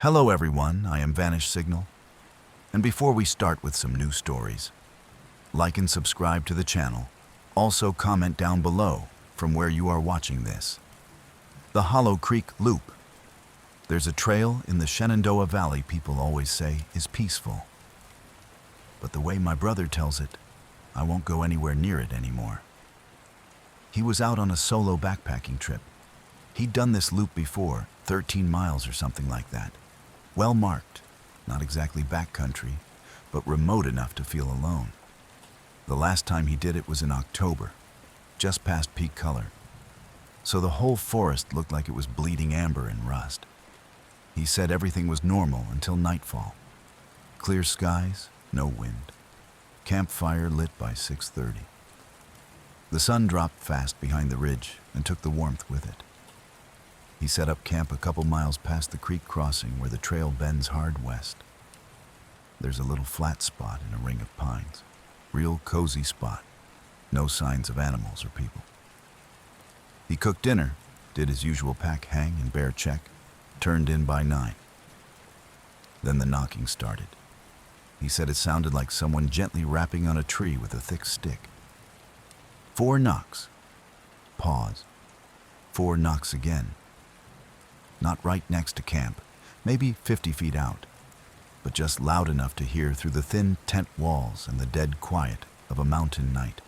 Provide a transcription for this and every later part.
Hello everyone, I am Vanish Signal. And before we start with some new stories, like and subscribe to the channel. Also comment down below from where you are watching this. The Hollow Creek Loop. There's a trail in the Shenandoah Valley people always say is peaceful. But the way my brother tells it, I won't go anywhere near it anymore. He was out on a solo backpacking trip. He'd done this loop before, 13 miles or something like that. Well marked, not exactly backcountry, but remote enough to feel alone. The last time he did it was in October, just past peak color. So the whole forest looked like it was bleeding amber and rust. He said everything was normal until nightfall. Clear skies, no wind. Campfire lit by 6:30. The sun dropped fast behind the ridge and took the warmth with it. He set up camp a couple miles past the creek crossing where the trail bends hard west. There's a little flat spot in a ring of pines. Real cozy spot. No signs of animals or people. He cooked dinner, did his usual pack hang and bear check, turned in by 9. Then the knocking started. He said it sounded like someone gently rapping on a tree with a thick stick. 4 knocks. Pause. 4 knocks again. Not right next to camp, maybe 50 feet out, but just loud enough to hear through the thin tent walls and the dead quiet of a mountain night.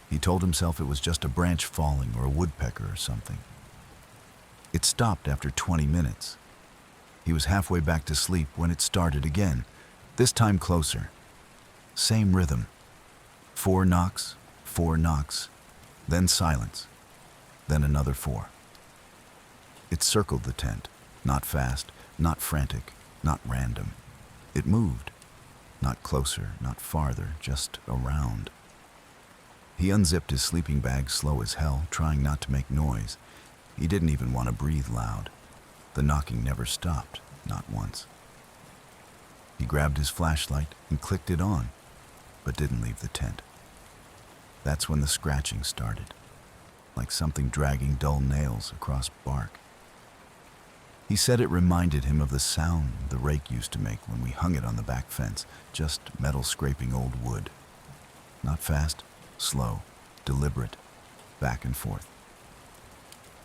He told himself it was just a branch falling or a woodpecker or something. It stopped after 20 minutes. He was halfway back to sleep when it started again, this time closer. Same rhythm. 4 knocks, 4 knocks, then silence, then another 4. It circled the tent, not fast, not frantic, not random. It moved, not closer, not farther, just around. He unzipped his sleeping bag slow as hell, trying not to make noise. He didn't even want to breathe loud. The knocking never stopped, not once. He grabbed his flashlight and clicked it on, but didn't leave the tent. That's when the scratching started, like something dragging dull nails across bark. He said it reminded him of the sound the rake used to make when we hung it on the back fence, just metal scraping old wood. Not fast, slow, deliberate, back and forth.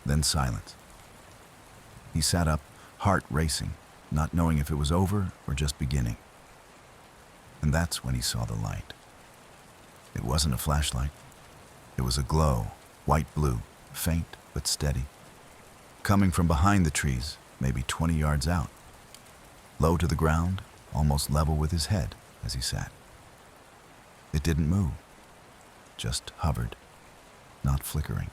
Then silence. He sat up, heart racing, not knowing if it was over or just beginning. And that's when he saw the light. It wasn't a flashlight. It was a glow, white-blue, faint but steady, coming from behind the trees, maybe 20 yards out. Low to the ground, almost level with his head as he sat. It didn't move, just hovered, not flickering.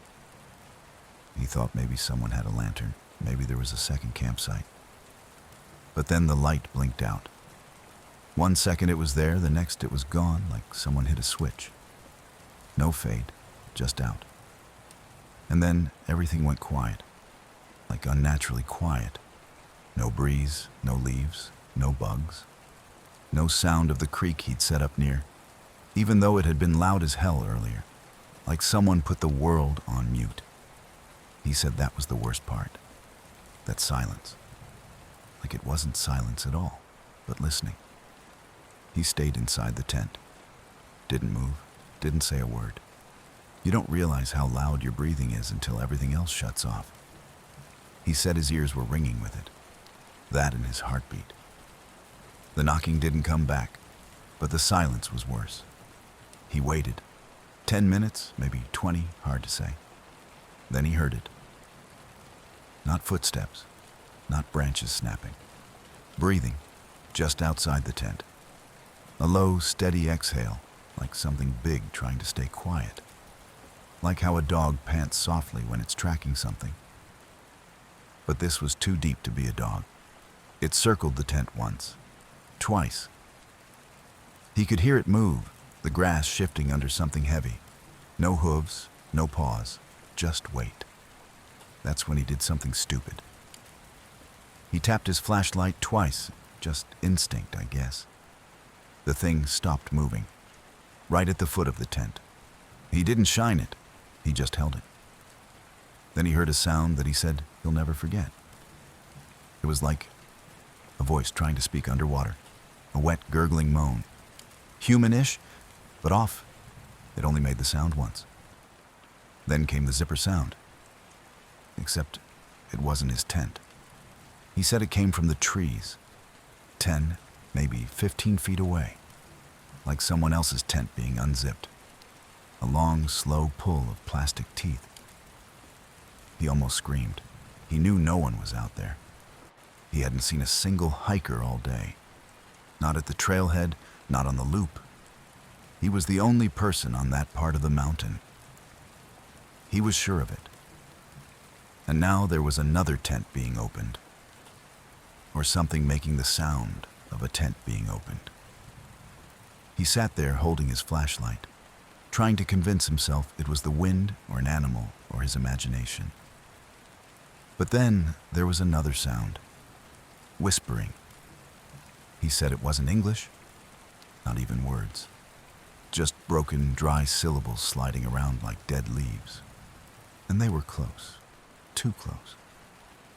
He thought maybe someone had a lantern, maybe there was a second campsite. But then the light blinked out. 1 second it was there, the next it was gone, like someone hit a switch. No fade, just out. And then everything went quiet, like unnaturally quiet. No breeze, no leaves, no bugs. No sound of the creek he'd set up near, even though it had been loud as hell earlier, like someone put the world on mute. He said that was the worst part, that silence. Like it wasn't silence at all, but listening. He stayed inside the tent. Didn't move, didn't say a word. You don't realize how loud your breathing is until everything else shuts off. He said his ears were ringing with it. That and his heartbeat. The knocking didn't come back, but the silence was worse. He waited. 10 minutes, maybe 20, hard to say. Then he heard it. Not footsteps, not branches snapping. Breathing, just outside the tent. A low, steady exhale, like something big trying to stay quiet. Like how a dog pants softly when it's tracking something. But this was too deep to be a dog. It circled the tent once, twice. He could hear it move, the grass shifting under something heavy. No hooves, no paws, just weight. That's when he did something stupid. He tapped his flashlight twice, just instinct, I guess. The thing stopped moving, right at the foot of the tent. He didn't shine it, he just held it. Then he heard a sound that he said he'll never forget. It was like a voice trying to speak underwater, a wet, gurgling moan. Human-ish, but off. It only made the sound once. Then came the zipper sound. Except it wasn't his tent. He said it came from the trees, 10, maybe 15 feet away, like someone else's tent being unzipped. A long, slow pull of plastic teeth. He almost screamed. He knew no one was out there. He hadn't seen a single hiker all day. Not at the trailhead, not on the loop. He was the only person on that part of the mountain. He was sure of it. And now there was another tent being opened, or something making the sound of a tent being opened. He sat there holding his flashlight, trying to convince himself it was the wind or an animal or his imagination. But then there was another sound, whispering. He said it wasn't English, not even words, just broken, dry syllables sliding around like dead leaves. And they were close, too close,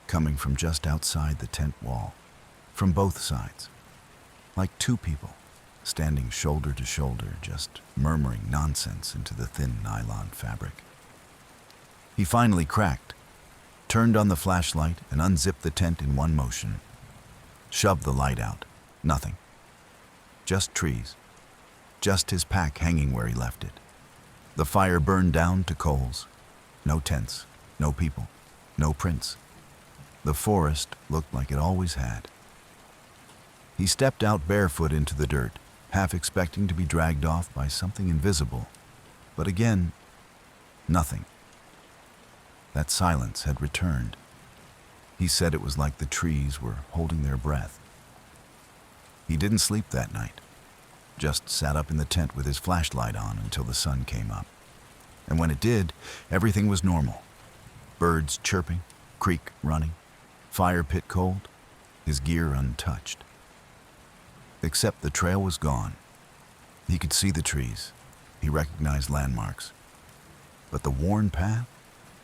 coming from just outside the tent wall, from both sides, like two people standing shoulder to shoulder, just murmuring nonsense into the thin nylon fabric. He finally cracked, turned on the flashlight and unzipped the tent in one motion, shoved the light out. Nothing. Just trees. Just his pack hanging where he left it. The fire burned down to coals. No tents, no people, no prints. The forest looked like it always had. He stepped out barefoot into the dirt, half expecting to be dragged off by something invisible. But again, nothing. That silence had returned. He said it was like the trees were holding their breath. He didn't sleep that night, just sat up in the tent with his flashlight on until the sun came up. And when it did, everything was normal. Birds chirping, creek running, fire pit cold, his gear untouched. Except the trail was gone. He could see the trees. He recognized landmarks. But the worn path,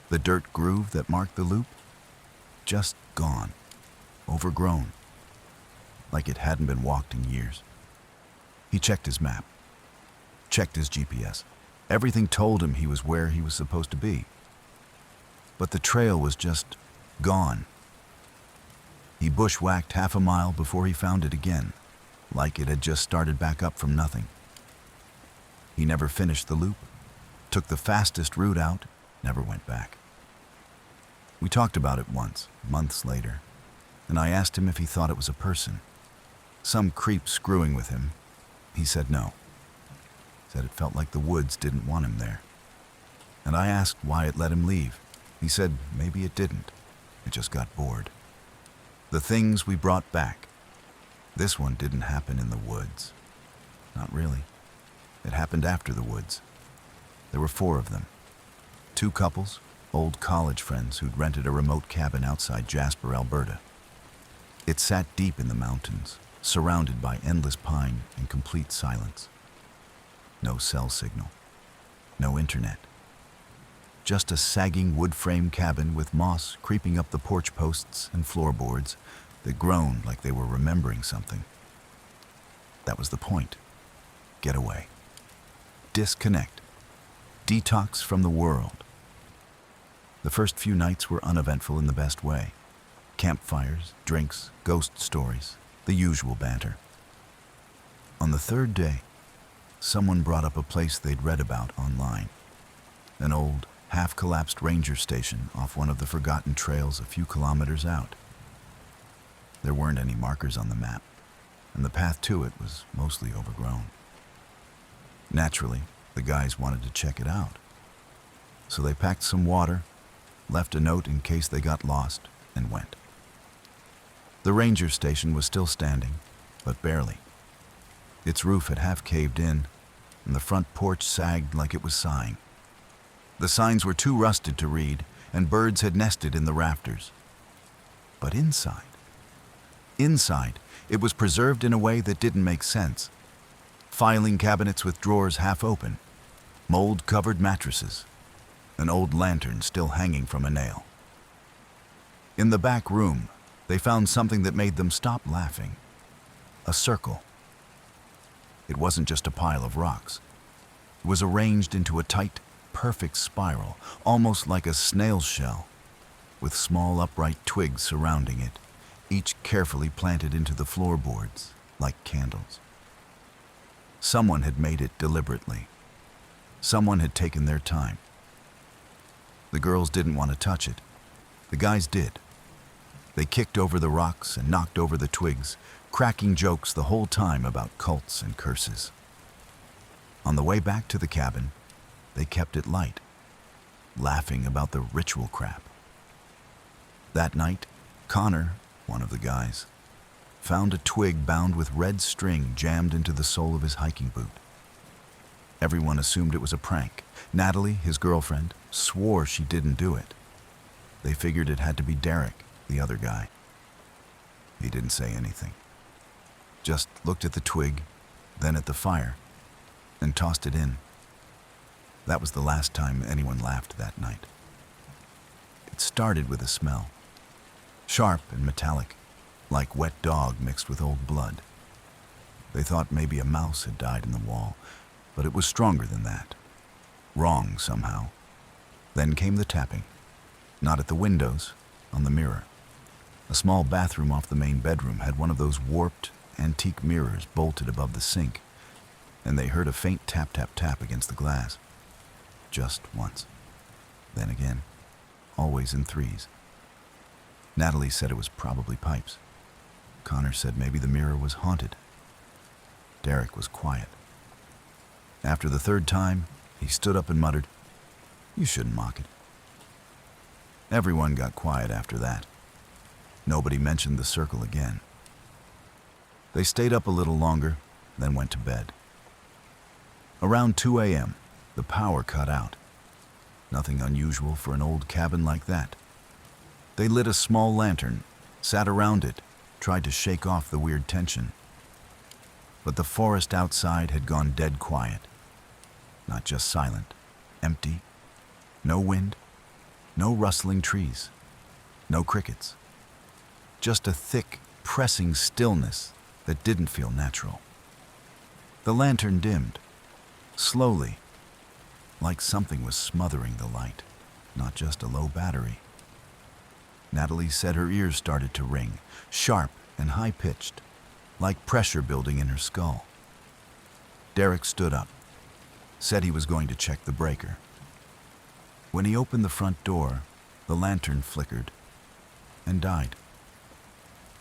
the dirt groove that marked the loop, just gone, overgrown, like it hadn't been walked in years. He checked his map, checked his GPS. Everything told him he was where he was supposed to be. But the trail was just gone. He bushwhacked half a mile before he found it again, like it had just started back up from nothing. He never finished the loop, took the fastest route out, never went back. We talked about it once, months later, and I asked him if he thought it was a person. Some creep screwing with him. He said no. Said it felt like the woods didn't want him there. And I asked why it let him leave. He said maybe it didn't. It just got bored. The things we brought back. This one didn't happen in the woods. Not really. It happened after the woods. There were 4 of them. 2 couples, old college friends who'd rented a remote cabin outside Jasper, Alberta. It sat deep in the mountains, surrounded by endless pine and complete silence. No cell signal. No internet. Just a sagging wood frame cabin with moss creeping up the porch posts and floorboards that groaned like they were remembering something. That was the point. Get away. Disconnect. Detox from the world. The first few nights were uneventful in the best way. Campfires, drinks, ghost stories, the usual banter. On the 3rd day, someone brought up a place they'd read about online. An old, half-collapsed ranger station off one of the forgotten trails a few kilometers out. There weren't any markers on the map, and the path to it was mostly overgrown. Naturally, the guys wanted to check it out. So they packed some water, left a note in case they got lost, and went. The ranger station was still standing, but barely. Its roof had half caved in, and the front porch sagged like it was sighing. The signs were too rusted to read, and birds had nested in the rafters. But inside, it was preserved in a way that didn't make sense. Filing cabinets with drawers half open, mold-covered mattresses, an old lantern still hanging from a nail. In the back room, They found something that made them stop laughing. A circle. It wasn't just a pile of rocks. It was arranged into a tight, perfect spiral, almost like a snail's shell, with small upright twigs surrounding it, each carefully planted into the floorboards like candles. Someone had made it deliberately. Someone had taken their time. The girls didn't want to touch it. The guys did. They kicked over the rocks and knocked over the twigs, cracking jokes the whole time about cults and curses. On the way back to the cabin, they kept it light, laughing about the ritual crap. That night, Connor, one of the guys, found a twig bound with red string jammed into the sole of his hiking boot. Everyone assumed it was a prank. Natalie, his girlfriend, swore she didn't do it. They figured it had to be Derek, the other guy. He didn't say anything. Just looked at the twig, then at the fire, and tossed it in. That was the last time anyone laughed that night. It started with a smell. Sharp and metallic, like wet dog mixed with old blood. They thought maybe a mouse had died in the wall, but it was stronger than that. Wrong somehow. Then came the tapping. Not at the windows, on the mirror. A small bathroom off the main bedroom had one of those warped, antique mirrors bolted above the sink, and they heard a faint tap-tap-tap against the glass. Just once. Then again. Always in threes. Natalie said it was probably pipes. Connor said maybe the mirror was haunted. Derek was quiet. After the third time, he stood up and muttered, "You shouldn't mock it." Everyone got quiet after that. Nobody mentioned the circle again. They stayed up a little longer, then went to bed. Around 2 a.m., the power cut out. Nothing unusual for an old cabin like that. They lit a small lantern, sat around it, tried to shake off the weird tension. But the forest outside had gone dead quiet. Not just silent, empty. No wind, no rustling trees, no crickets. Just a thick, pressing stillness that didn't feel natural. The lantern dimmed, slowly, like something was smothering the light, not just a low battery. Natalie said her ears started to ring, sharp and high-pitched, like pressure building in her skull. Derek stood up, said he was going to check the breaker. When he opened the front door, the lantern flickered and died.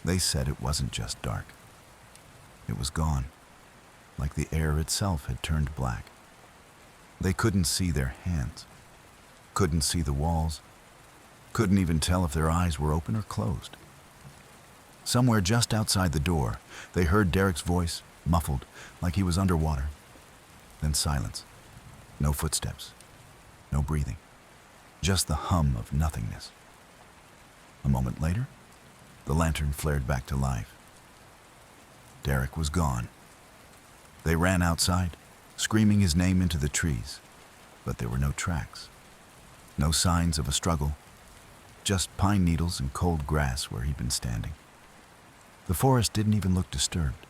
They said it wasn't just dark. It was gone, like the air itself had turned black. They couldn't see their hands, couldn't see the walls, couldn't even tell if their eyes were open or closed. Somewhere just outside the door, they heard Derek's voice, muffled, like he was underwater. Then silence. No footsteps. No breathing. Just the hum of nothingness. A moment later, the lantern flared back to life. Derek was gone. They ran outside, screaming his name into the trees, but there were no tracks. No signs of a struggle. Just pine needles and cold grass where he'd been standing. The forest didn't even look disturbed.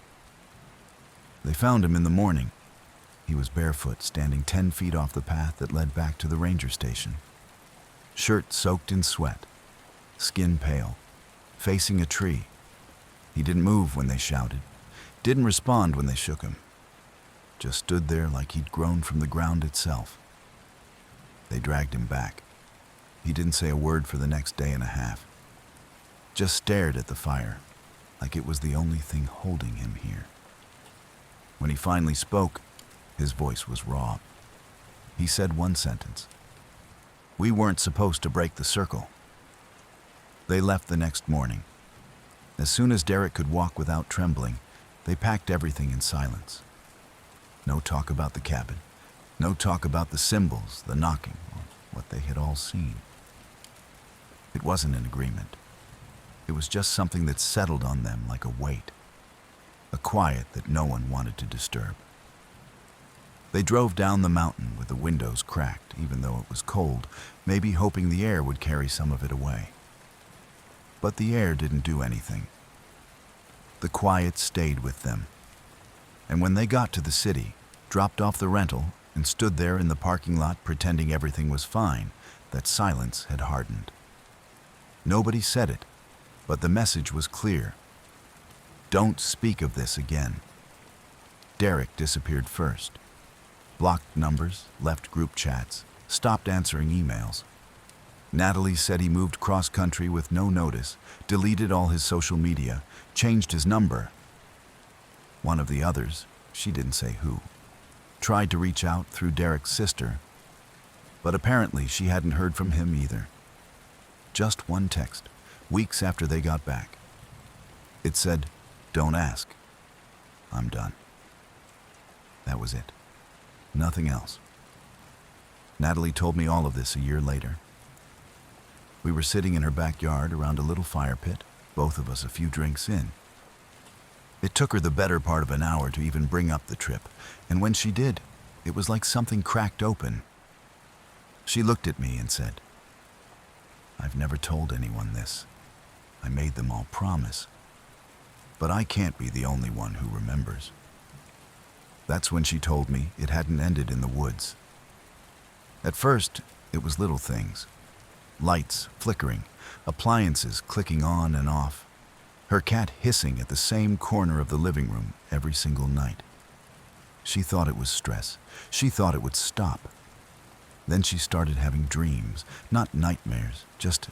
They found him in the morning. He was barefoot, standing 10 feet off the path that led back to the ranger station. Shirt soaked in sweat, skin pale, facing a tree. He didn't move when they shouted, didn't respond when they shook him. Just stood there like he'd grown from the ground itself. They dragged him back. He didn't say a word for the next day and a half. Just stared at the fire, like it was the only thing holding him here. When he finally spoke, his voice was raw. He said one sentence. "We weren't supposed to break the circle." They left the next morning. As soon as Derek could walk without trembling, they packed everything in silence. No talk about the cabin. No talk about the symbols, the knocking, or what they had all seen. It wasn't an agreement. It was just something that settled on them like a weight. A quiet that no one wanted to disturb. They drove down the mountain with the windows cracked, even though it was cold, maybe hoping the air would carry some of it away. but the air didn't do anything. The quiet stayed with them. And when they got to the city, dropped off the rental, and stood there in the parking lot pretending everything was fine, that silence had hardened. Nobody said it, but the message was clear. Don't speak of this again. Derek disappeared first. Blocked numbers, left group chats, stopped answering emails. Natalie said he moved cross-country with no notice, deleted all his social media, changed his number. One of the others, she didn't say who, tried to reach out through Derek's sister, but apparently she hadn't heard from him either. Just one text, weeks after they got back. It said, "Don't ask. I'm done." That was it. Nothing else. Natalie told me all of this a year later. We were sitting in her backyard around a little fire pit, both of us a few drinks in. It took her the better part of an hour to even bring up the trip, and when she did, it was like something cracked open. She looked at me and said, "I've never told anyone this. I made them all promise. But I can't be the only one who remembers." That's when she told me it hadn't ended in the woods. At first, it was little things. Lights flickering, appliances clicking on and off, her cat hissing at the same corner of the living room every single night. She thought it was stress. She thought it would stop. Then she started having dreams, not nightmares, just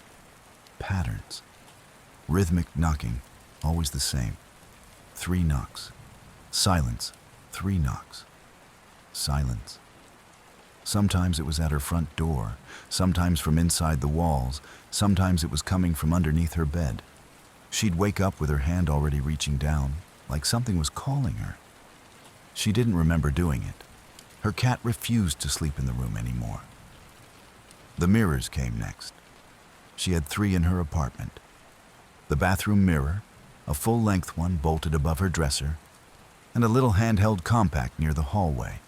patterns. Rhythmic knocking, always the same. 3 knocks. Silence. 3 knocks. Silence. Sometimes it was at her front door, sometimes from inside the walls, sometimes it was coming from underneath her bed. She'd wake up with her hand already reaching down, like something was calling her. She didn't remember doing it. Her cat refused to sleep in the room anymore. The mirrors came next. She had 3 in her apartment. The bathroom mirror, a full-length one bolted above her dresser, and a little handheld compact near the hallway.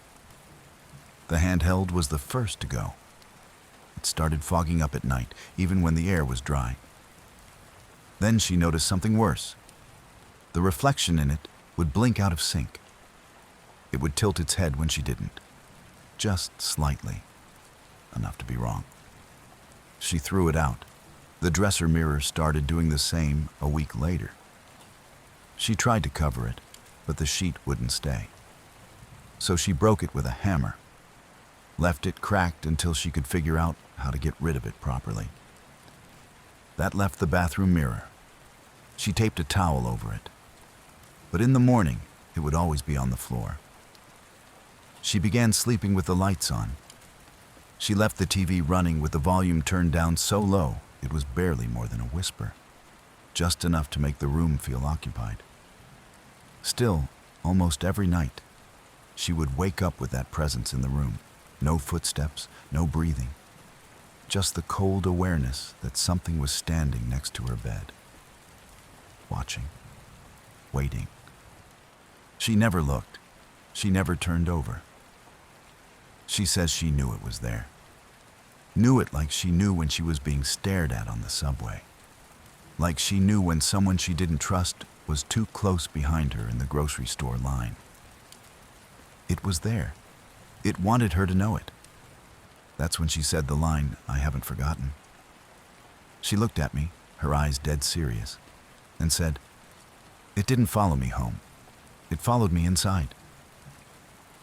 The handheld was the first to go. It started fogging up at night, even when the air was dry. Then she noticed something worse. The reflection in it would blink out of sync. It would tilt its head when she didn't. Just slightly. Enough to be wrong. She threw it out. The dresser mirror started doing the same a week later. She tried to cover it, but the sheet wouldn't stay. So she broke it with a hammer. Left it cracked until she could figure out how to get rid of it properly. That left the bathroom mirror. She taped a towel over it. But in the morning, it would always be on the floor. She began sleeping with the lights on. She left the TV running with the volume turned down so low it was barely more than a whisper, just enough to make the room feel occupied. Still, almost every night, she would wake up with that presence in the room. No footsteps, no breathing. Just the cold awareness that something was standing next to her bed. Watching. Waiting. She never looked. She never turned over. She says she knew it was there. Knew it like she knew when she was being stared at on the subway. Like she knew when someone she didn't trust was too close behind her in the grocery store line. It was there. It wanted her to know it. That's when she said the line, "I haven't forgotten." She looked at me, her eyes dead serious, and said, "It didn't follow me home. It followed me inside."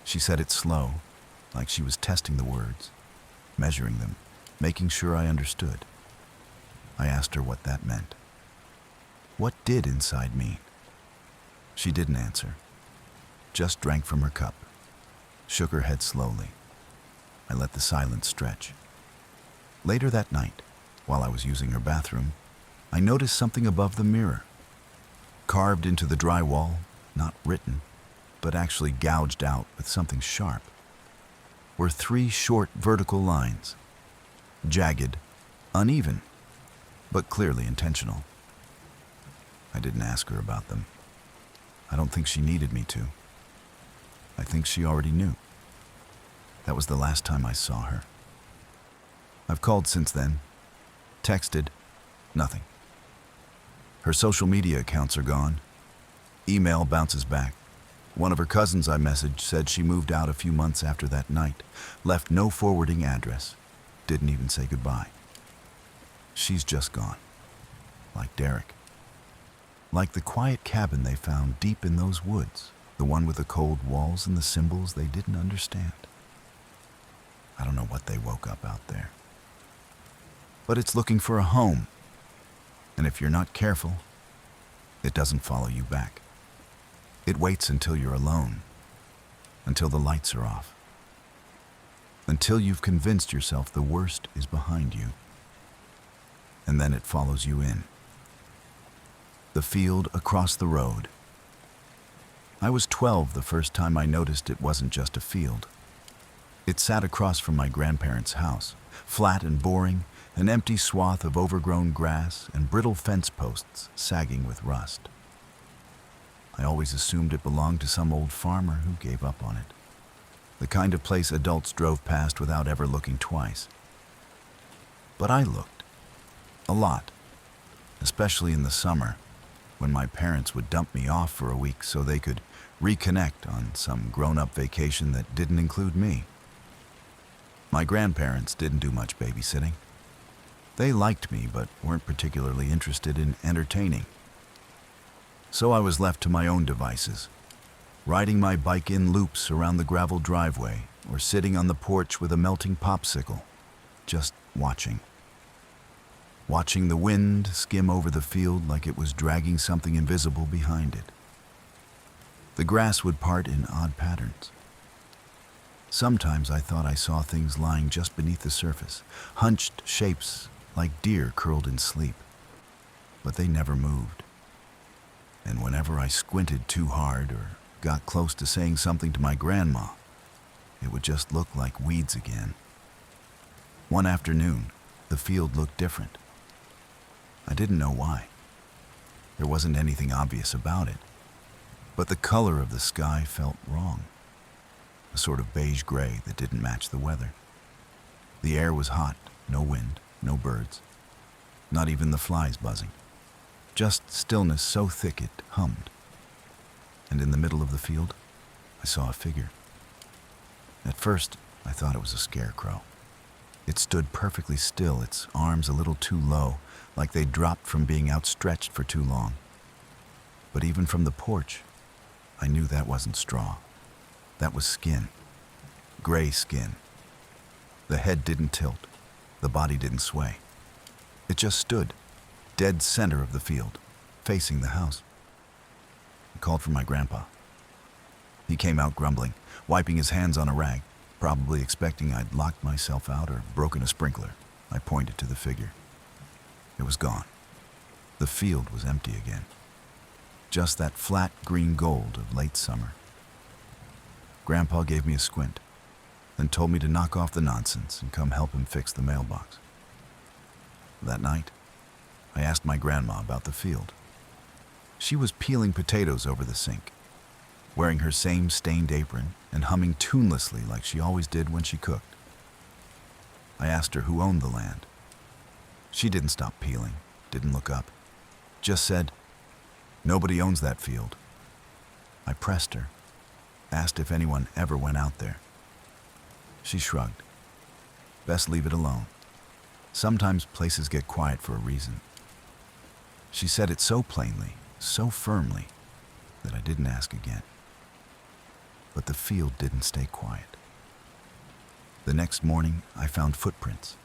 She said it slow, like she was testing the words, measuring them, making sure I understood. I asked her what that meant. What did inside mean? She didn't answer, just drank from her cup, shook her head slowly. I let the silence stretch. Later that night, while I was using her bathroom, I noticed something above the mirror. Carved into the drywall, not written, but actually gouged out with something sharp, were 3 short vertical lines. Jagged, uneven, but clearly intentional. I didn't ask her about them. I don't think she needed me to. I think she already knew. That was the last time I saw her. I've called since then, texted, nothing. Her social media accounts are gone. Email bounces back. One of her cousins I messaged said she moved out a few months after that night, left no forwarding address, didn't even say goodbye. She's just gone. Like Derek. Like the quiet cabin they found deep in those woods, the one with the cold walls and the symbols they didn't understand. I don't know what they woke up out there. But it's looking for a home. And if you're not careful, it doesn't follow you back. It waits until you're alone, until the lights are off, until you've convinced yourself the worst is behind you. And then it follows you in. The field across the road. I was 12 the first time I noticed it wasn't just a field. It sat across from my grandparents' house, flat and boring, an empty swath of overgrown grass and brittle fence posts sagging with rust. I always assumed it belonged to some old farmer who gave up on it. The kind of place adults drove past without ever looking twice. But I looked. A lot. Especially in the summer, when my parents would dump me off for a week so they could reconnect on some grown-up vacation that didn't include me. My grandparents didn't do much babysitting. They liked me, but weren't particularly interested in entertaining. So I was left to my own devices, riding my bike in loops around the gravel driveway or sitting on the porch with a melting popsicle, just watching. Watching the wind skim over the field like it was dragging something invisible behind it. The grass would part in odd patterns. Sometimes I thought I saw things lying just beneath the surface, hunched shapes like deer curled in sleep. But they never moved. And whenever I squinted too hard or got close to saying something to my grandma, it would just look like weeds again. One afternoon, the field looked different. I didn't know why. There wasn't anything obvious about it, but the color of the sky felt wrong. A sort of beige gray that didn't match the weather. The air was hot, no wind, no birds, not even the flies buzzing. Just stillness so thick it hummed. And in the middle of the field, I saw a figure. At first, I thought it was a scarecrow. It stood perfectly still, its arms a little too low, like they'd dropped from being outstretched for too long. But even from the porch, I knew that wasn't straw. That was skin. Gray skin. The head didn't tilt. The body didn't sway. It just stood, dead center of the field, facing the house. I called for my grandpa. He came out grumbling, wiping his hands on a rag, probably expecting I'd locked myself out or broken a sprinkler. I pointed to the figure. It was gone. The field was empty again. Just that flat green gold of late summer. Grandpa gave me a squint, then told me to knock off the nonsense and come help him fix the mailbox. That night, I asked my grandma about the field. She was peeling potatoes over the sink, wearing her same stained apron and humming tunelessly like she always did when she cooked. I asked her who owned the land. She didn't stop peeling, didn't look up, just said, "Nobody owns that field." I pressed her, asked if anyone ever went out there. She shrugged. Best leave it alone. Sometimes places get quiet for a reason. She said it so plainly, so firmly, that I didn't ask again. But the field didn't stay quiet. The next morning, I found footprints.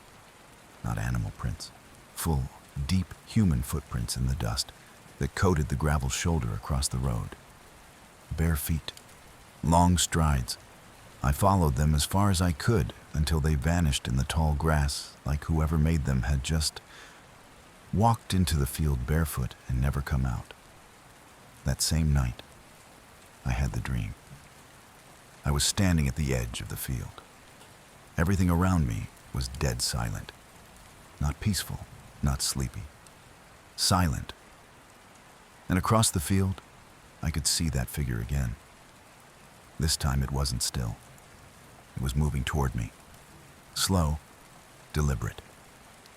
Not animal prints. Full, deep human footprints in the dust that coated the gravel shoulder across the road. Bare feet. Long strides. I followed them as far as I could until they vanished in the tall grass like whoever made them had just walked into the field barefoot and never come out. That same night, I had the dream. I was standing at the edge of the field. Everything around me was dead silent. Not peaceful, not sleepy. Silent. And across the field, I could see that figure again. This time it wasn't still. It was moving toward me. Slow, deliberate.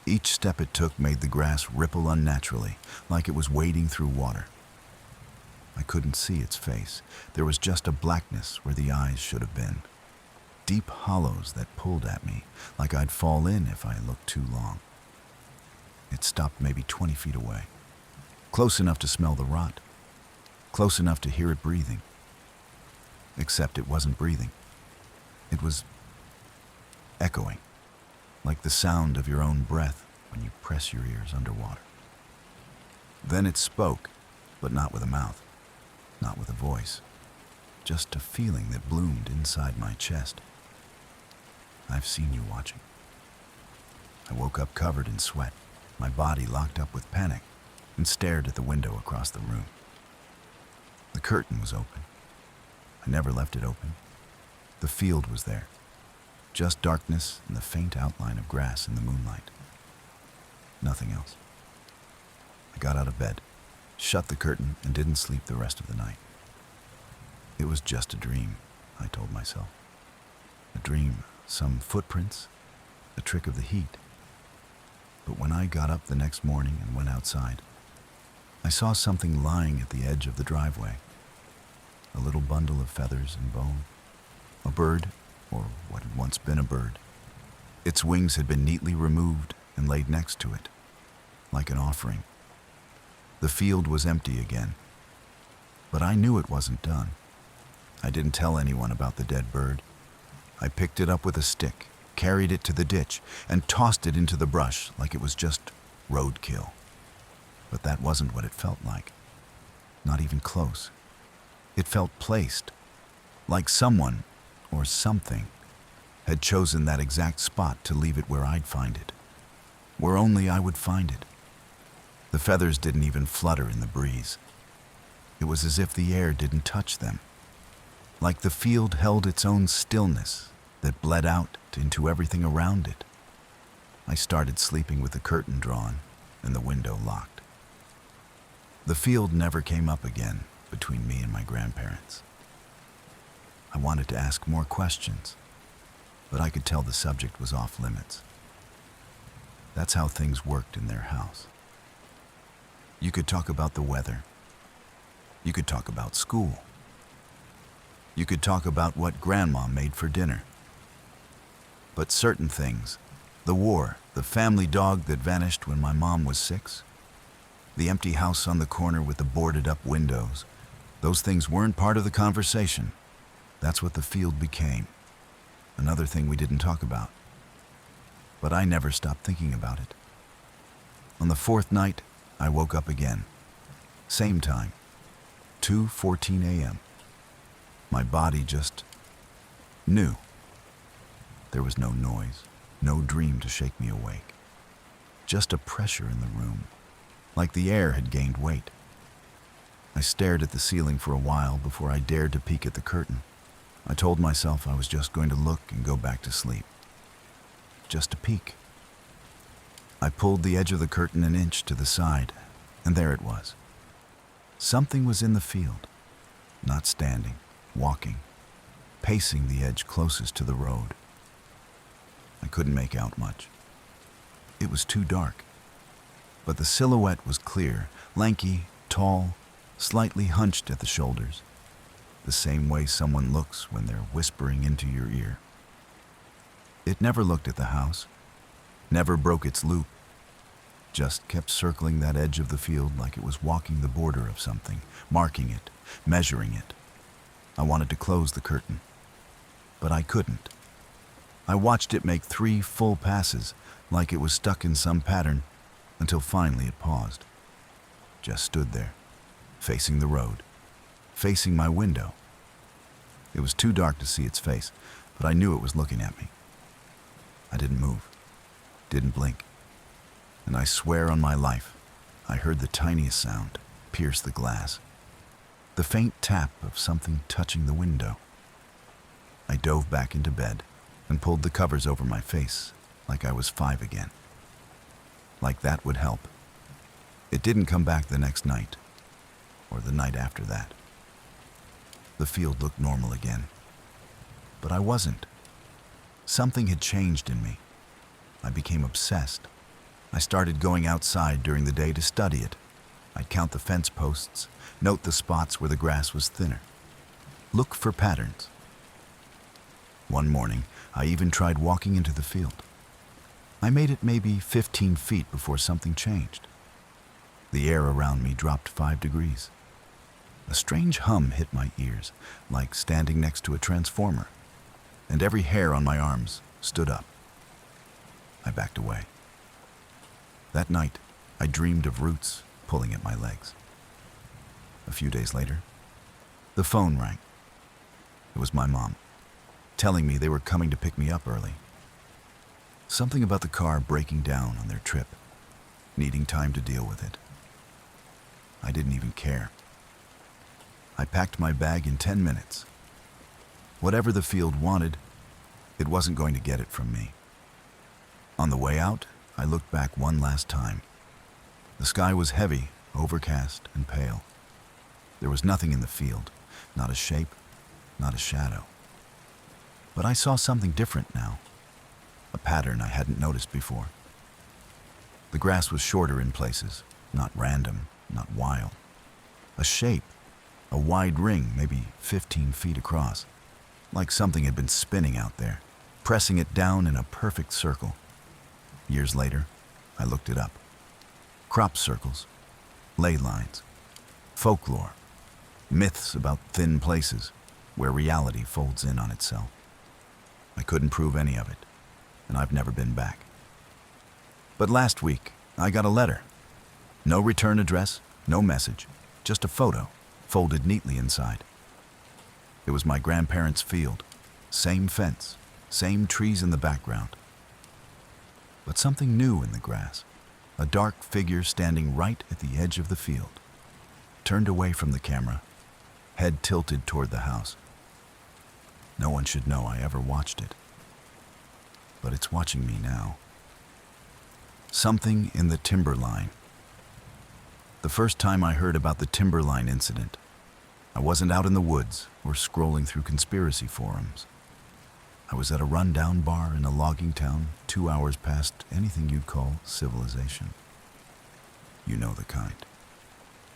Each step it took made the grass ripple unnaturally, like it was wading through water. I couldn't see its face. There was just a blackness where the eyes should have been. Deep hollows that pulled at me, like I'd fall in if I looked too long. It stopped maybe 20 feet away, close enough to smell the rot, close enough to hear it breathing. Except it wasn't breathing. It was echoing, like the sound of your own breath when you press your ears underwater. Then it spoke, but not with a mouth, not with a voice, just a feeling that bloomed inside my chest. I've seen you watching. I woke up covered in sweat, my body locked up with panic, and stared at the window across the room. The curtain was open. I never left it open. The field was there, just darkness and the faint outline of grass in the moonlight. Nothing else. I got out of bed, shut the curtain, and didn't sleep the rest of the night. It was just a dream, I told myself. A dream, some footprints, a trick of the heat. But when I got up the next morning and went outside, I saw something lying at the edge of the driveway. A little bundle of feathers and bone. A bird, or what had once been a bird. Its wings had been neatly removed and laid next to it, like an offering. The field was empty again, but I knew it wasn't done. I didn't tell anyone about the dead bird. I picked it up with a stick, carried it to the ditch, and tossed it into the brush like it was just roadkill. But that wasn't what it felt like. Not even close. It felt placed, like someone or something had chosen that exact spot to leave it where I'd find it, where only I would find it. The feathers didn't even flutter in the breeze. It was as if the air didn't touch them, like the field held its own stillness that bled out into everything around it. I started sleeping with the curtain drawn and the window locked. The field never came up again between me and my grandparents. I wanted to ask more questions, but I could tell the subject was off limits. That's how things worked in their house. You could talk about the weather. You could talk about school. You could talk about what Grandma made for dinner. But certain things, the war, the family dog that vanished when my mom was 6, the empty house on the corner with the boarded-up windows, those things weren't part of the conversation. That's what the field became. Another thing we didn't talk about. But I never stopped thinking about it. On the 4th night, I woke up again. Same time, 2:14 a.m. My body just knew. There was no noise, no dream to shake me awake. Just a pressure in the room, like the air had gained weight. I stared at the ceiling for a while before I dared to peek at the curtain. I told myself I was just going to look and go back to sleep. Just a peek. I pulled the edge of the curtain an inch to the side, and there it was. Something was in the field, not standing, walking, pacing the edge closest to the road. I couldn't make out much. It was too dark, but the silhouette was clear, lanky, tall, slightly hunched at the shoulders, the same way someone looks when they're whispering into your ear. It never looked at the house, never broke its loop, just kept circling that edge of the field like it was walking the border of something, marking it, measuring it. I wanted to close the curtain, but I couldn't. I watched it make 3 full passes, like it was stuck in some pattern, until finally it paused. Just stood there, facing the road, facing my window. It was too dark to see its face, but I knew it was looking at me. I didn't move, didn't blink, and I swear on my life, I heard the tiniest sound pierce the glass, the faint tap of something touching the window. I dove back into bed and pulled the covers over my face like I was 5 again. Like that would help. It didn't come back the next night, or the night after that. The field looked normal again, but I wasn't. Something had changed in me. I became obsessed, I started going outside during the day to study it. I'd count the fence posts, note the spots where the grass was thinner. Look for patterns. One morning, I even tried walking into the field. I made it maybe 15 feet before something changed. The air around me dropped 5 degrees. A strange hum hit my ears, like standing next to a transformer, and every hair on my arms stood up. I backed away. That night, I dreamed of roots pulling at my legs. A few days later, the phone rang. It was my mom, telling me they were coming to pick me up early. Something about the car breaking down on their trip, needing time to deal with it. I didn't even care. I packed my bag in 10 minutes. Whatever the field wanted, it wasn't going to get it from me. On the way out, I looked back one last time. The sky was heavy, overcast, and pale. There was nothing in the field, not a shape, not a shadow. But I saw something different now, a pattern I hadn't noticed before. The grass was shorter in places, not random, not wild. A shape, a wide ring, maybe 15 feet across, like something had been spinning out there, pressing it down in a perfect circle. Years later, I looked it up. Crop circles, ley lines, folklore, myths about thin places where reality folds in on itself. I couldn't prove any of it, and I've never been back. But last week, I got a letter. No return address, no message, just a photo, folded neatly inside. It was my grandparents' field, same fence, same trees in the background. But something new in the grass, a dark figure standing right at the edge of the field, turned away from the camera, head tilted toward the house. No one should know I ever watched it, but it's watching me now. Something in the timberline. The first time I heard about the timberline incident, I wasn't out in the woods or scrolling through conspiracy forums. I was at a rundown bar in a logging town 2 hours past anything you'd call civilization. You know the kind.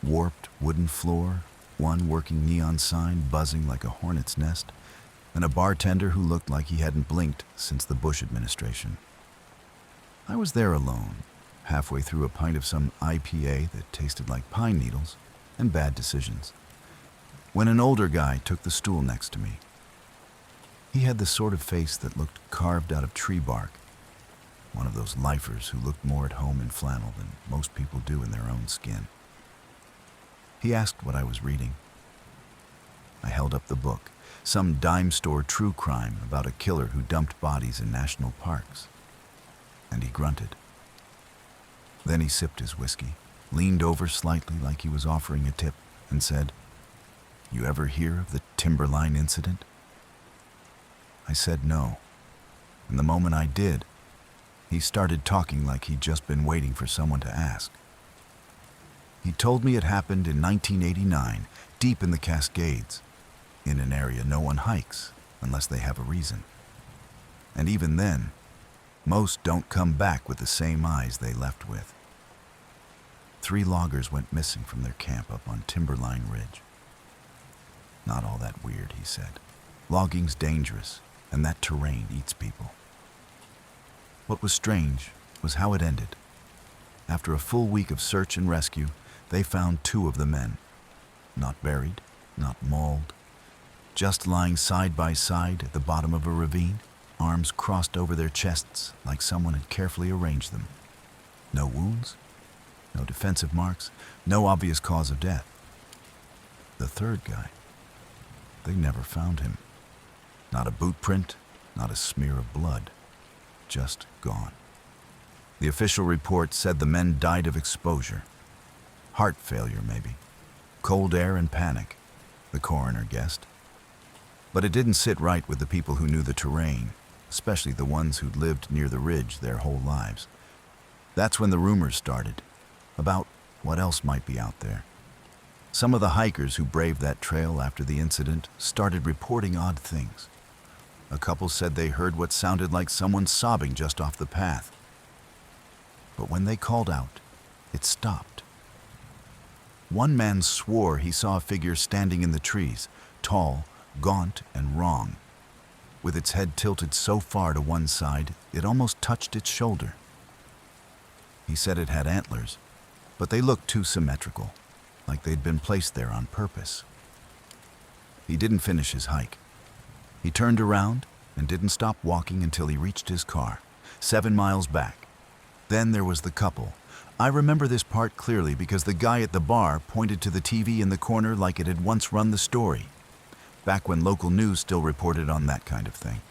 Warped wooden floor, one working neon sign buzzing like a hornet's nest, and a bartender who looked like he hadn't blinked since the Bush administration. I was there alone, halfway through a pint of some IPA that tasted like pine needles and bad decisions, when an older guy took the stool next to me. He had the sort of face that looked carved out of tree bark, one of those lifers who looked more at home in flannel than most people do in their own skin. He asked what I was reading. I held up the book, some dime store true crime about a killer who dumped bodies in national parks, and he grunted. Then he sipped his whiskey, leaned over slightly like he was offering a tip, and said, "You ever hear of the timberline incident?" I said no, and the moment I did, he started talking like he'd just been waiting for someone to ask. He told me it happened in 1989, deep in the Cascades, in an area no one hikes unless they have a reason. And even then, most don't come back with the same eyes they left with. 3 loggers went missing from their camp up on Timberline Ridge. Not all that weird, he said. Logging's dangerous, and that terrain eats people. What was strange was how it ended. After a full week of search and rescue, they found 2 of the men. Not buried, not mauled, just lying side by side at the bottom of a ravine, arms crossed over their chests like someone had carefully arranged them. No wounds, no defensive marks, no obvious cause of death. The third guy, they never found him. Not a boot print, not a smear of blood, just gone. The official report said the men died of exposure. Heart failure, maybe. Cold air and panic, the coroner guessed. But it didn't sit right with the people who knew the terrain, especially the ones who'd lived near the ridge their whole lives. That's when the rumors started, about what else might be out there. Some of the hikers who braved that trail after the incident started reporting odd things. A couple said they heard what sounded like someone sobbing just off the path. but when they called out, it stopped. One man swore he saw a figure standing in the trees, tall, gaunt, and wrong, with its head tilted so far to one side it almost touched its shoulder. He said it had antlers, but they looked too symmetrical, like they'd been placed there on purpose. He didn't finish his hike. He turned around and didn't stop walking until he reached his car, 7 miles back. Then there was the couple. I remember this part clearly because the guy at the bar pointed to the TV in the corner like it had once run the story, back when local news still reported on that kind of thing.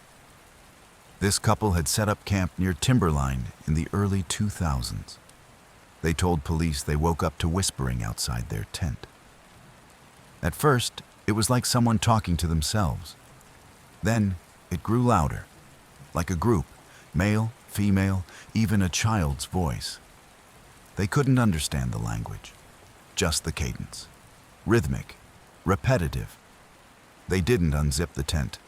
This couple had set up camp near Timberline in the early 2000s. They told police they woke up to whispering outside their tent. At first, it was like someone talking to themselves. Then, it grew louder, like a group, male, female, even a child's voice. They couldn't understand the language, just the cadence. Rhythmic, repetitive. They didn't unzip the tent.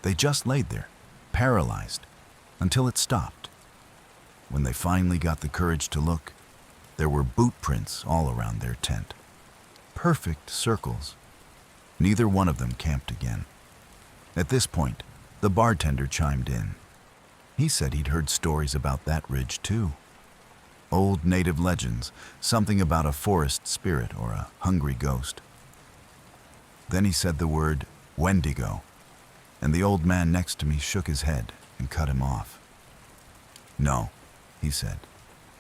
They just laid there, paralyzed, until it stopped. When they finally got the courage to look, there were boot prints all around their tent. Perfect circles. Neither one of them camped again. At this point, the bartender chimed in. He said he'd heard stories about that ridge too. Old native legends, something about a forest spirit or a hungry ghost. Then he said the word Wendigo, and the old man next to me shook his head and cut him off. No, he said,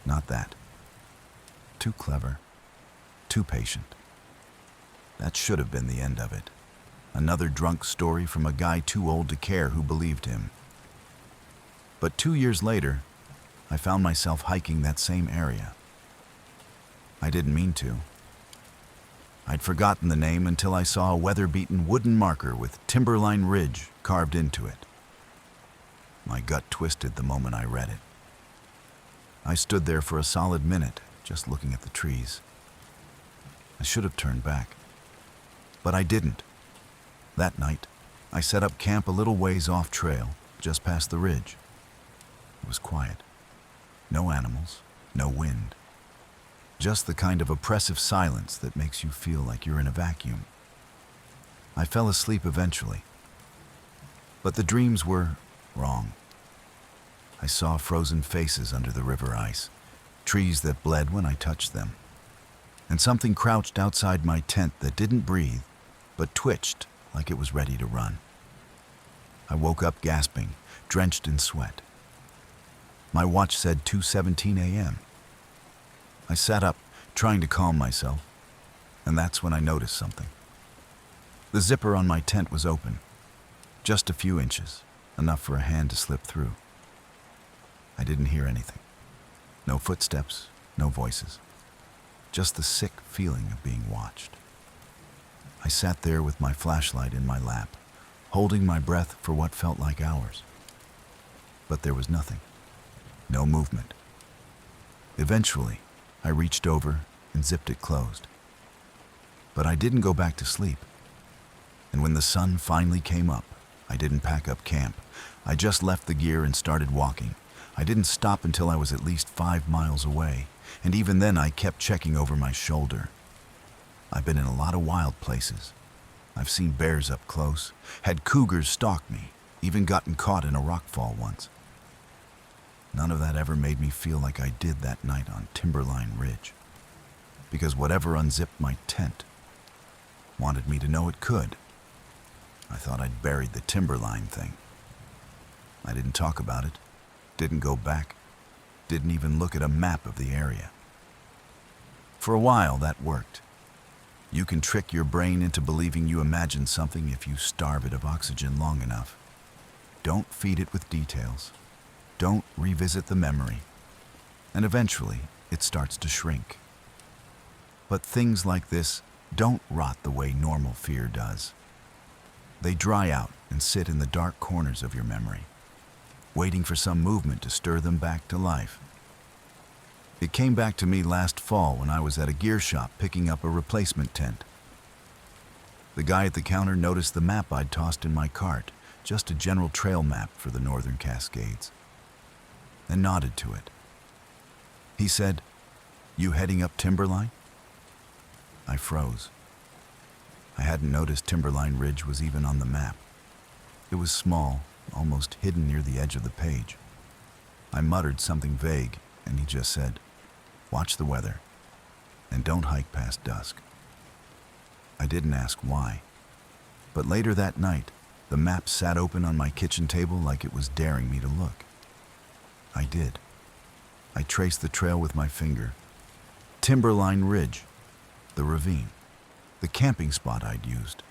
not that. Too clever, too patient. That should have been the end of it. Another drunk story from a guy too old to care who believed him. But 2 years later, I found myself hiking that same area. I didn't mean to. I'd forgotten the name until I saw a weather-beaten wooden marker with Timberline Ridge carved into it. My gut twisted the moment I read it. I stood there for a solid minute, just looking at the trees. I should have turned back, but I didn't. That night, I set up camp a little ways off trail, just past the ridge. It was quiet. No animals, no wind. Just the kind of oppressive silence that makes you feel like you're in a vacuum. I fell asleep eventually, but the dreams were wrong. I saw frozen faces under the river ice, trees that bled when I touched them, and something crouched outside my tent that didn't breathe, but twitched like it was ready to run. I woke up gasping, drenched in sweat. My watch said 2:17 a.m. I sat up, trying to calm myself, and that's when I noticed something. The zipper on my tent was open, just a few inches, enough for a hand to slip through. I didn't hear anything. No footsteps, no voices. Just the sick feeling of being watched. I sat there with my flashlight in my lap, holding my breath for what felt like hours. But there was nothing. No movement. Eventually, I reached over and zipped it closed. But I didn't go back to sleep. And when the sun finally came up, I didn't pack up camp. I just left the gear and started walking. I didn't stop until I was at least 5 miles away, and even then I kept checking over my shoulder. I've been in a lot of wild places. I've seen bears up close, had cougars stalk me, even gotten caught in a rockfall once. None of that ever made me feel like I did that night on Timberline Ridge, because whatever unzipped my tent wanted me to know it could. I thought I'd buried the Timberline thing. I didn't talk about it, didn't go back, didn't even look at a map of the area. For a while, that worked. You can trick your brain into believing you imagined something if you starve it of oxygen long enough. Don't feed it with details. Don't revisit the memory. And eventually, it starts to shrink. But things like this don't rot the way normal fear does. They dry out and sit in the dark corners of your memory, waiting for some movement to stir them back to life. It came back to me last fall when I was at a gear shop picking up a replacement tent. The guy at the counter noticed the map I'd tossed in my cart, just a general trail map for the Northern Cascades, and nodded to it. He said, "You heading up Timberline?" I froze. I hadn't noticed Timberline Ridge was even on the map. It was small, almost hidden near the edge of the page. I muttered something vague, and he just said, "Watch the weather, and don't hike past dusk." I didn't ask why, but later that night, the map sat open on my kitchen table like it was daring me to look. I did. I traced the trail with my finger. Timberline Ridge, the ravine, the camping spot I'd used.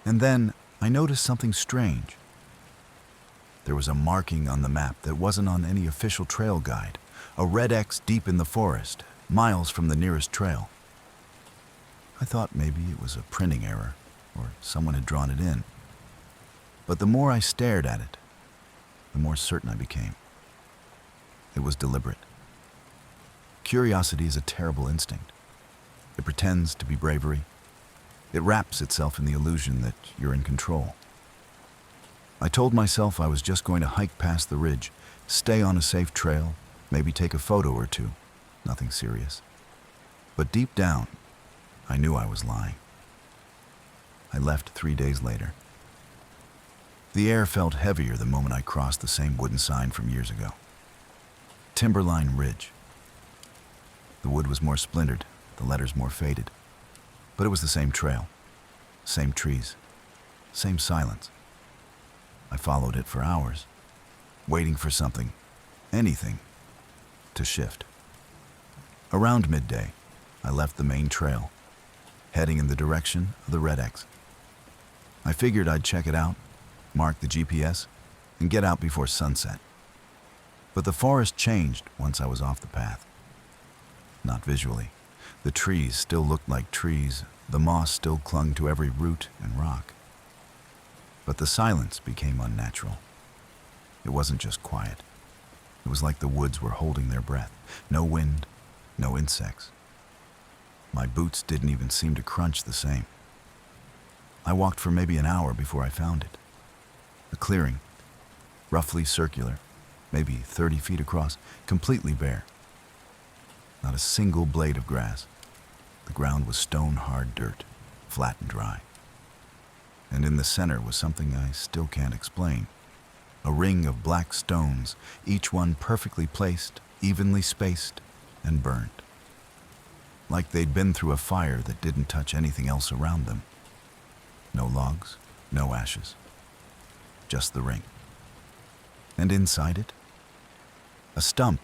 And then I noticed something strange. There was a marking on the map that wasn't on any official trail guide, a red X deep in the forest, miles from the nearest trail. I thought maybe it was a printing error, or someone had drawn it in. But the more I stared at it, the more certain I became. It was deliberate. Curiosity is a terrible instinct. It pretends to be bravery. It wraps itself in the illusion that you're in control. I told myself I was just going to hike past the ridge, stay on a safe trail, maybe take a photo or two. Nothing serious. But deep down, I knew I was lying. I left 3 days later. The air felt heavier the moment I crossed the same wooden sign from years ago. Timberline Ridge. The wood was more splintered, the letters more faded. But it was the same trail, same trees, same silence. I followed it for hours, waiting for something, anything, to shift. Around midday, I left the main trail, heading in the direction of the red X. I figured I'd check it out, mark the GPS, and get out before sunset. But the forest changed once I was off the path. Not visually. The trees still looked like trees, the moss still clung to every root and rock. But the silence became unnatural. It wasn't just quiet. It was like the woods were holding their breath. No wind, no insects. My boots didn't even seem to crunch the same. I walked for maybe an hour before I found it. A clearing, roughly circular, maybe 30 feet across, completely bare. Not a single blade of grass. The ground was stone-hard dirt, flat and dry. And in the center was something I still can't explain. A ring of black stones, each one perfectly placed, evenly spaced, and burned. Like they'd been through a fire that didn't touch anything else around them. No logs, no ashes. Just the ring. And inside it, a stump.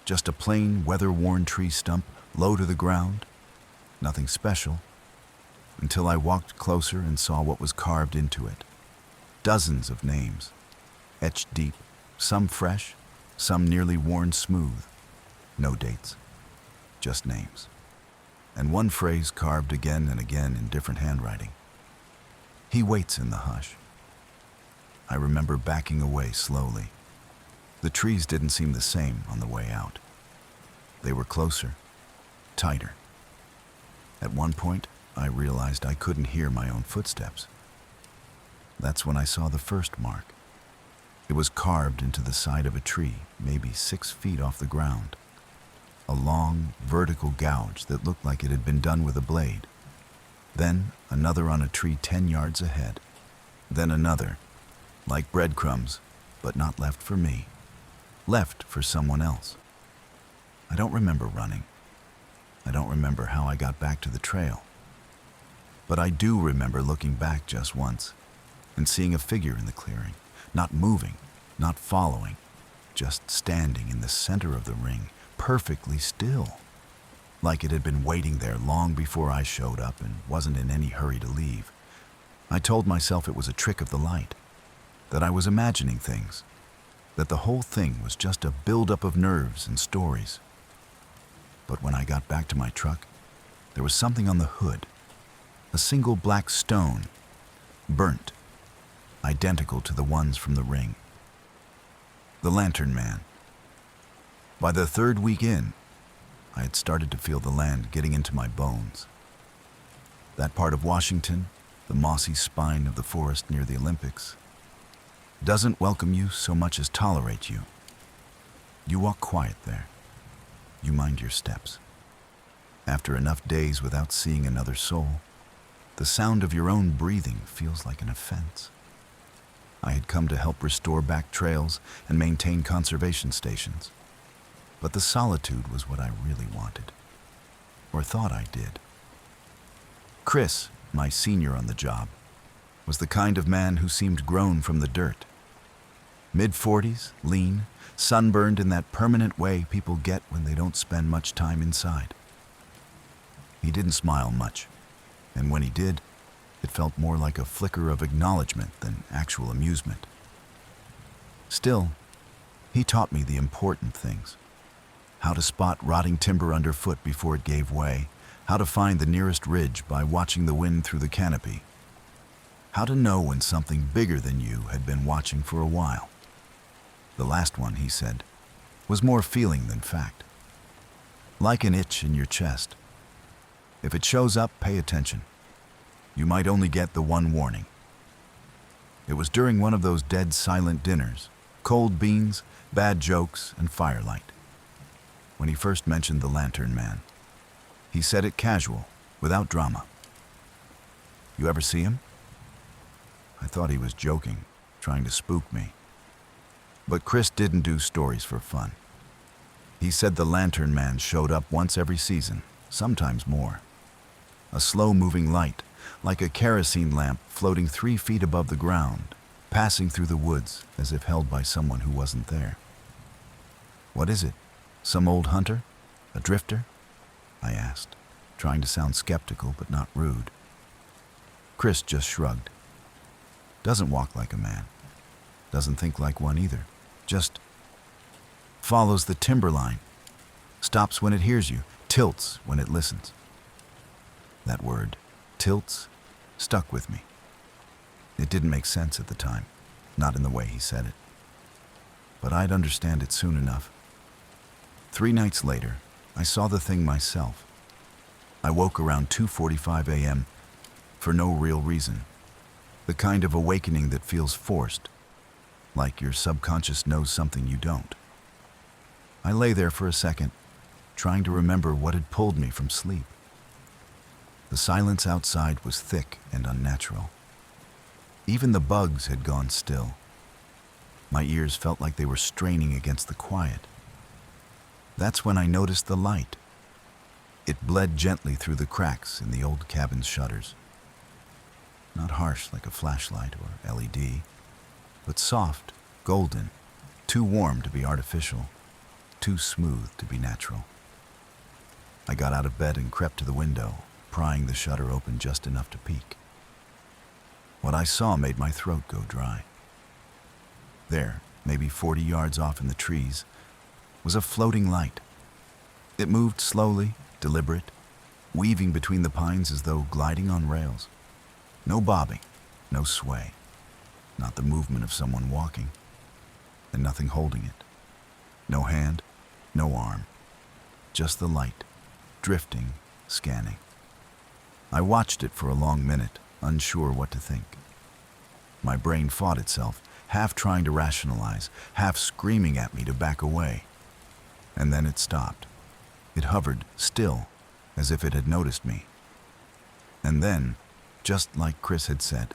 Just a plain, weather-worn tree stump, low to the ground. Nothing special, until I walked closer and saw what was carved into it. Dozens of names, etched deep, some fresh, some nearly worn smooth. No dates, just names. And one phrase carved again and again in different handwriting. He waits in the hush. I remember backing away slowly. The trees didn't seem the same on the way out. They were closer, tighter. At one point, I realized I couldn't hear my own footsteps. That's when I saw the first mark. It was carved into the side of a tree, maybe 6 feet off the ground. A long, vertical gouge that looked like it had been done with a blade. Then another on a tree 10 yards ahead. Then another, like breadcrumbs, but not left for me. Left for someone else. I don't remember running. I don't remember how I got back to the trail. But I do remember looking back just once and seeing a figure in the clearing, not moving, not following, just standing in the center of the ring, perfectly still, like it had been waiting there long before I showed up and wasn't in any hurry to leave. I told myself it was a trick of the light, that I was imagining things, that the whole thing was just a buildup of nerves and stories. But when I got back to my truck, there was something on the hood, a single black stone, burnt, identical to the ones from the ring. The Lantern Man. By the 3rd week in, I had started to feel the land getting into my bones. That part of Washington, the mossy spine of the forest near the Olympics, doesn't welcome you so much as tolerate you. You walk quiet there, you mind your steps. After enough days without seeing another soul, the sound of your own breathing feels like an offense. I had come to help restore back trails and maintain conservation stations. But the solitude was what I really wanted, or thought I did. Chris, my senior on the job, was the kind of man who seemed grown from the dirt. Mid-40s, lean, sunburned in that permanent way people get when they don't spend much time inside. He didn't smile much, and when he did, it felt more like a flicker of acknowledgement than actual amusement. Still, he taught me the important things. How to spot rotting timber underfoot before it gave way, how to find the nearest ridge by watching the wind through the canopy, how to know when something bigger than you had been watching for a while. The last one, he said, was more feeling than fact. Like an itch in your chest. If it shows up, pay attention. You might only get the one warning. It was during one of those dead silent dinners, cold beans, bad jokes, and firelight, when he first mentioned the Lantern Man. He said it casual, without drama. You ever see him? I thought he was joking, trying to spook me. But Chris didn't do stories for fun. He said the Lantern Man showed up once every season, sometimes more. A slow-moving light, like a kerosene lamp floating 3 feet above the ground, passing through the woods as if held by someone who wasn't there. What is it? Some old hunter? A drifter? I asked, trying to sound skeptical but not rude. Chris just shrugged. Doesn't walk like a man. Doesn't think like one either. Just follows the timberline. Stops when it hears you. Tilts when it listens. That word, tilts, stuck with me. It didn't make sense at the time, not in the way he said it. But I'd understand it soon enough. 3 nights later, I saw the thing myself. I woke around 2:45 a.m. for no real reason. The kind of awakening that feels forced, like your subconscious knows something you don't. I lay there for a second, trying to remember what had pulled me from sleep. The silence outside was thick and unnatural. Even the bugs had gone still. My ears felt like they were straining against the quiet. That's when I noticed the light. It bled gently through the cracks in the old cabin's shutters. Not harsh like a flashlight or LED, but soft, golden, too warm to be artificial, too smooth to be natural. I got out of bed and crept to the window, prying the shutter open just enough to peek. What I saw made my throat go dry. There, maybe 40 yards off in the trees, was a floating light. It moved slowly, deliberate, weaving between the pines as though gliding on rails. No bobbing, no sway, not the movement of someone walking, and nothing holding it. No hand, no arm, just the light, drifting, scanning. I watched it for a long minute, unsure what to think. My brain fought itself, half trying to rationalize, half screaming at me to back away. And then it stopped. It hovered, still, as if it had noticed me. And then, just like Chris had said,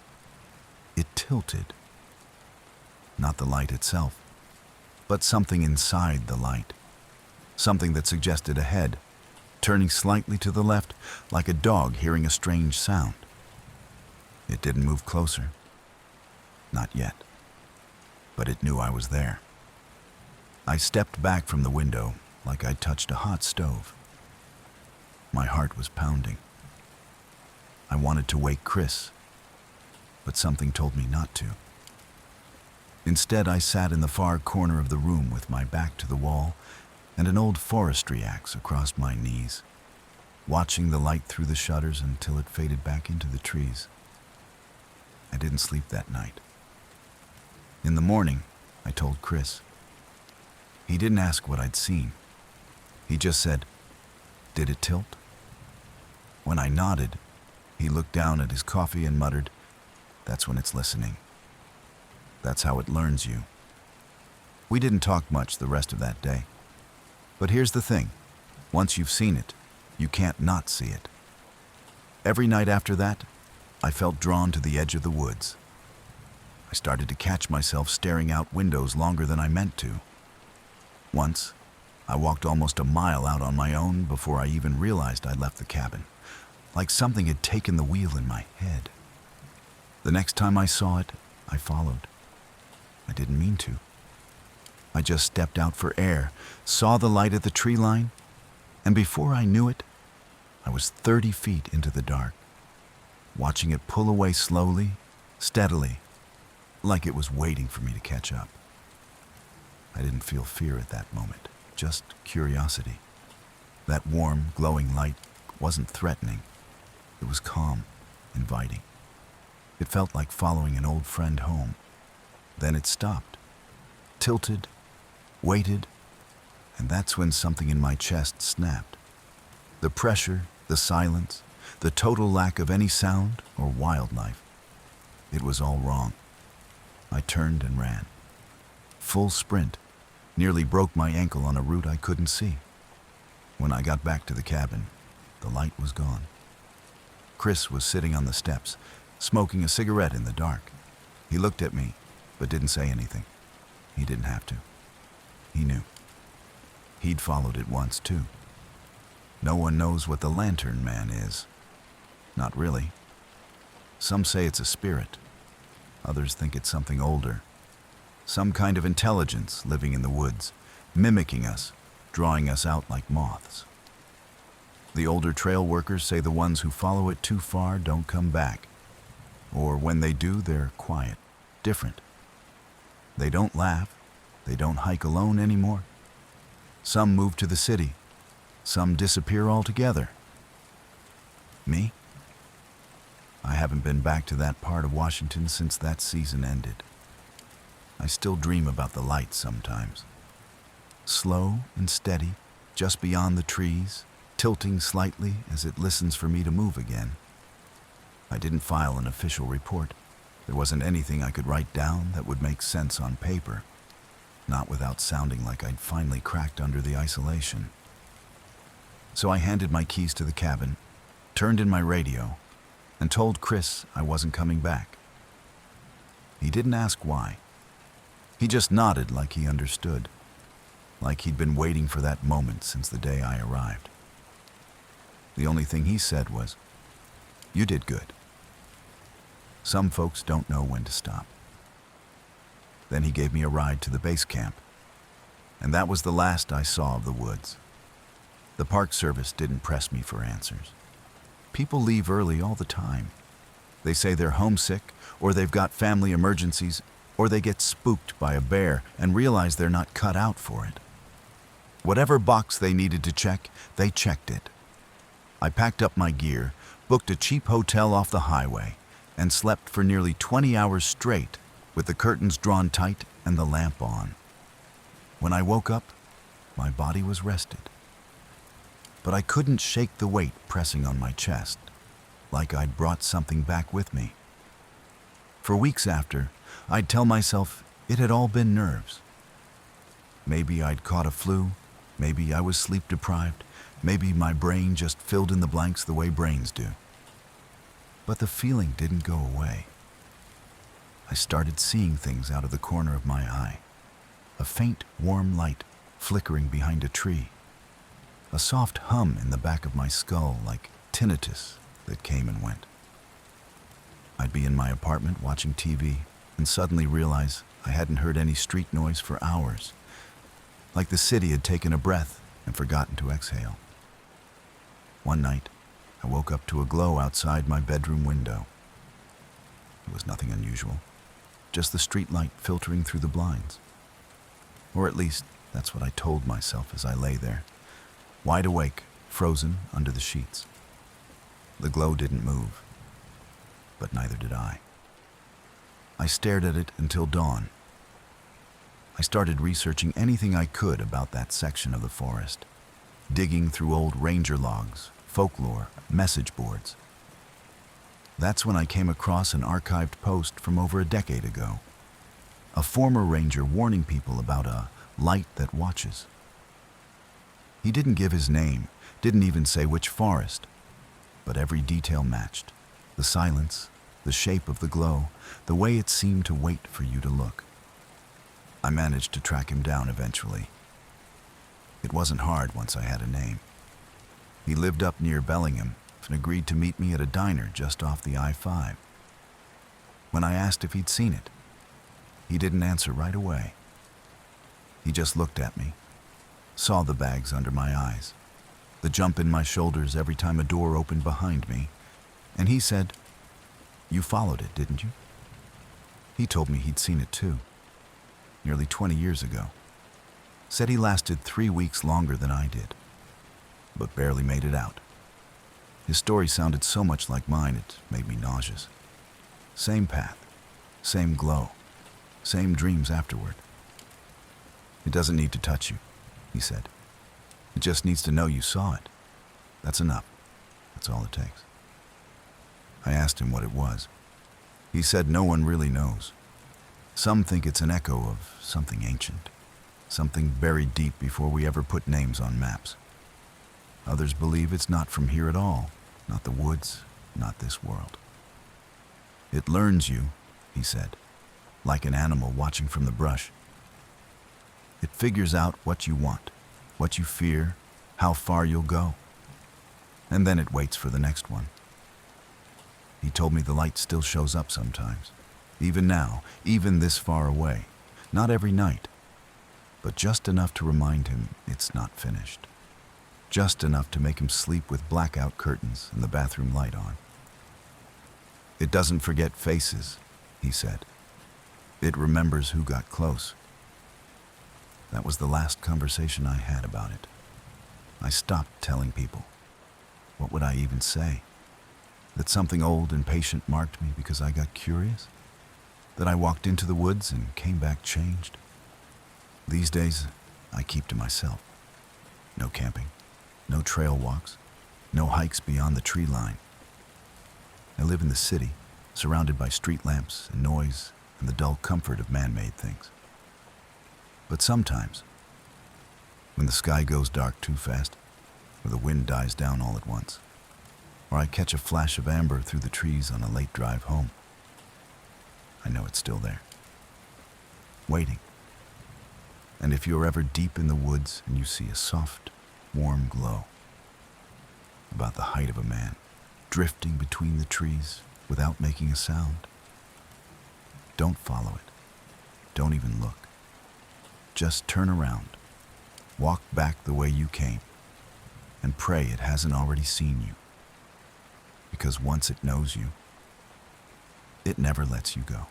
it tilted. Not the light itself, but something inside the light. Something that suggested a head, turning slightly to the left, like a dog hearing a strange sound. It didn't move closer. Not yet. But it knew I was there. I stepped back from the window like I'd touched a hot stove. My heart was pounding. I wanted to wake Chris, but something told me not to. Instead, I sat in the far corner of the room with my back to the wall and an old forestry axe across my knees, watching the light through the shutters until it faded back into the trees. I didn't sleep that night. In the morning, I told Chris. He didn't ask what I'd seen. He just said, "Did it tilt?" When I nodded, he looked down at his coffee and muttered, "That's when it's listening. That's how it learns you." We didn't talk much the rest of that day. But here's the thing. Once you've seen it, you can't not see it. Every night after that, I felt drawn to the edge of the woods. I started to catch myself staring out windows longer than I meant to. Once, I walked almost a mile out on my own before I even realized I'd left the cabin, like something had taken the wheel in my head. The next time I saw it, I followed. I didn't mean to. I just stepped out for air, saw the light at the tree line, and before I knew it, I was 30 feet into the dark, watching it pull away slowly, steadily, like it was waiting for me to catch up. I didn't feel fear at that moment, just curiosity. That warm, glowing light wasn't threatening. It was calm, inviting. It felt like following an old friend home. Then it stopped, tilted, waited, and that's when something in my chest snapped. The pressure, the silence, the total lack of any sound or wildlife. It was all wrong. I turned and ran. Full sprint, nearly broke my ankle on a route I couldn't see. When I got back to the cabin, the light was gone. Chris was sitting on the steps, smoking a cigarette in the dark. He looked at me, but didn't say anything. He didn't have to. He knew. He'd followed it once, too. No one knows what the Lantern Man is. Not really. Some say it's a spirit. Others think it's something older. Some kind of intelligence living in the woods, mimicking us, drawing us out like moths. The older trail workers say the ones who follow it too far don't come back. Or when they do, they're quiet, different. They don't laugh. They don't hike alone anymore. Some move to the city. Some disappear altogether. Me? I haven't been back to that part of Washington since that season ended. I still dream about the light sometimes. Slow and steady, just beyond the trees, tilting slightly as it listens for me to move again. I didn't file an official report. There wasn't anything I could write down that would make sense on paper, not without sounding like I'd finally cracked under the isolation. So I handed my keys to the cabin, turned in my radio, and told Chris I wasn't coming back. He didn't ask why. He just nodded like he understood, like he'd been waiting for that moment since the day I arrived. The only thing he said was, "You did good." Some folks don't know when to stop. Then he gave me a ride to the base camp, and that was the last I saw of the woods. The Park Service didn't press me for answers. People leave early all the time. They say they're homesick, or they've got family emergencies, or they get spooked by a bear and realize they're not cut out for it. Whatever box they needed to check, they checked it. I packed up my gear, booked a cheap hotel off the highway, and slept for nearly 20 hours straight with the curtains drawn tight and the lamp on. When I woke up, my body was rested. But I couldn't shake the weight pressing on my chest, like I'd brought something back with me. For weeks after, I'd tell myself it had all been nerves. Maybe I'd caught a flu, maybe I was sleep deprived, maybe my brain just filled in the blanks the way brains do. But the feeling didn't go away. I started seeing things out of the corner of my eye. A faint, warm light flickering behind a tree. A soft hum in the back of my skull like tinnitus that came and went. I'd be in my apartment watching TV and suddenly realize I hadn't heard any street noise for hours, like the city had taken a breath and forgotten to exhale. One night, I woke up to a glow outside my bedroom window. It was nothing unusual, just the street light filtering through the blinds. Or at least, that's what I told myself as I lay there, wide awake, frozen under the sheets. The glow didn't move, but neither did I. I stared at it until dawn. I started researching anything I could about that section of the forest, digging through old ranger logs, folklore, message boards. That's when I came across an archived post from over a decade ago. A former ranger warning people about a light that watches. He didn't give his name, didn't even say which forest, but every detail matched. The silence, the shape of the glow, the way it seemed to wait for you to look. I managed to track him down eventually. It wasn't hard once I had a name. He lived up near Bellingham and agreed to meet me at a diner just off the I-5. When I asked if he'd seen it, he didn't answer right away. He just looked at me, saw the bags under my eyes, the jump in my shoulders every time a door opened behind me, and he said, "You followed it, didn't you?" He told me he'd seen it too, nearly 20 years ago. Said he lasted 3 weeks longer than I did, but barely made it out. His story sounded so much like mine it made me nauseous. Same path, same glow, same dreams afterward. "It doesn't need to touch you," he said. "It just needs to know you saw it. That's enough. That's all it takes." I asked him what it was. He said no one really knows. Some think it's an echo of something ancient, something buried deep before we ever put names on maps. Others believe it's not from here at all, not the woods, not this world. "It learns you," he said, "like an animal watching from the brush. It figures out what you want, what you fear, how far you'll go, and then it waits for the next one." He told me the light still shows up sometimes, even now, even this far away, not every night, but just enough to remind him it's not finished. Just enough to make him sleep with blackout curtains and the bathroom light on. "It doesn't forget faces," he said. "It remembers who got close." That was the last conversation I had about it. I stopped telling people. What would I even say? That something old and patient marked me because I got curious? That I walked into the woods and came back changed? These days, I keep to myself. No camping, no trail walks, no hikes beyond the tree line. I live in the city, surrounded by street lamps and noise and the dull comfort of man-made things. But sometimes, when the sky goes dark too fast, or the wind dies down all at once, or I catch a flash of amber through the trees on a late drive home, I know it's still there, waiting. And if you're ever deep in the woods and you see a soft, warm glow, about the height of a man, drifting between the trees without making a sound, don't follow it. Don't even look. Just turn around, walk back the way you came, and pray it hasn't already seen you. Because once it knows you, it never lets you go.